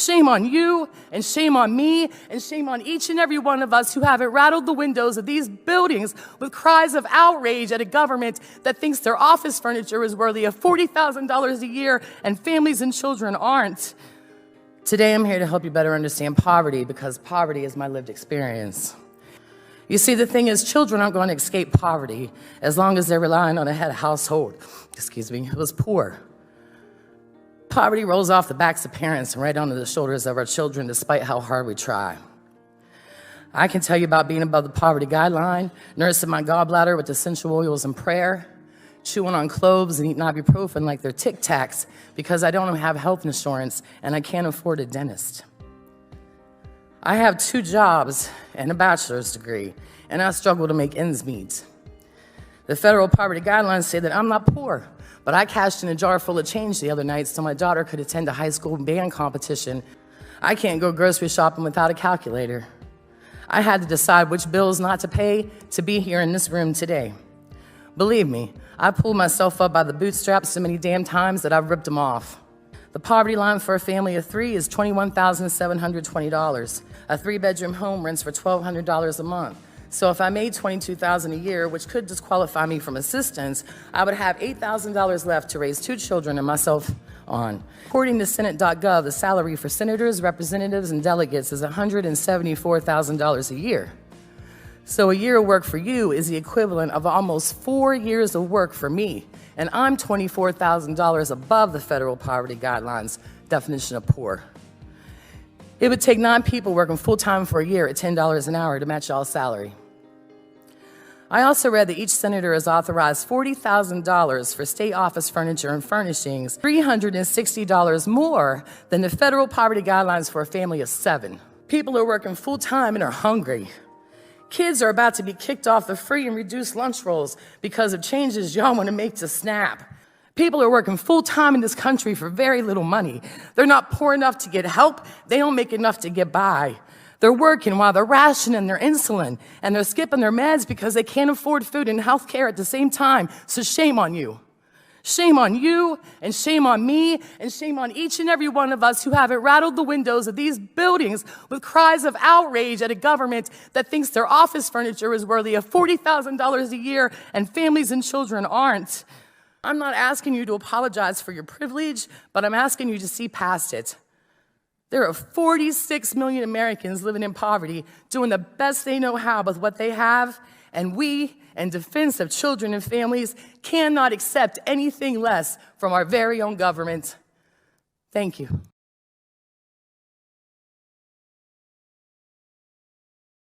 Shame on you, and shame on me, and shame on each and every one of us who haven't rattled the windows of these buildings with cries of outrage at a government that thinks their office furniture is worthy of $40,000 a year and families and children aren't. Today I'm here to help you better understand poverty, because poverty is my lived experience. You see, the thing is, children aren't going to escape poverty as long as they're relying on a head household, who was poor. Poverty rolls off the backs of parents and right onto the shoulders of our children, despite how hard we try. I can tell you about being above the poverty guideline, nursing my gallbladder with essential oils and prayer, chewing on cloves and eating ibuprofen like they're Tic Tacs because I don't have health insurance and I can't afford a dentist. I have 2 jobs and a bachelor's degree, and I struggle to make ends meet. The federal poverty guidelines say that I'm not poor, but I cashed in a jar full of change the other night so my daughter could attend a high school band competition. I can't go grocery shopping without a calculator. I had to decide which bills not to pay to be here in this room today. Believe me, I pulled myself up by the bootstraps so many damn times that I've ripped them off. The poverty line for a family of 3 is $21,720. A 3-bedroom home rents for $1,200 a month. So if I made $22,000 a year, which could disqualify me from assistance, I would have $8,000 left to raise 2 children and myself on. According to Senate.gov, the salary for senators, representatives, and delegates is $174,000 a year. So a year of work for you is the equivalent of almost 4 years of work for me, and I'm $24,000 above the federal poverty guidelines definition of poor. It would take 9 people working full-time for a year at $10 an hour to match y'all's salary. I also read that each senator has authorized $40,000 for state office furniture and furnishings, $360 more than the federal poverty guidelines for a family of 7. People are working full-time and are hungry. Kids are about to be kicked off the free and reduced lunch rolls because of changes y'all want to make to SNAP. People are working full-time in this country for very little money. They're not poor enough to get help. They don't make enough to get by. They're working while they're rationing their insulin, and they're skipping their meds because they can't afford food and health care at the same time. So shame on you. Shame on you, and shame on me, and shame on each and every one of us who haven't rattled the windows of these buildings with cries of outrage at a government that thinks their office furniture is worthy of $40,000 a year and families and children aren't. I'm not asking you to apologize for your privilege, but I'm asking you to see past it. There are 46 million Americans living in poverty, doing the best they know how with what they have, and we, in defense of children and families, cannot accept anything less from our very own government. Thank you.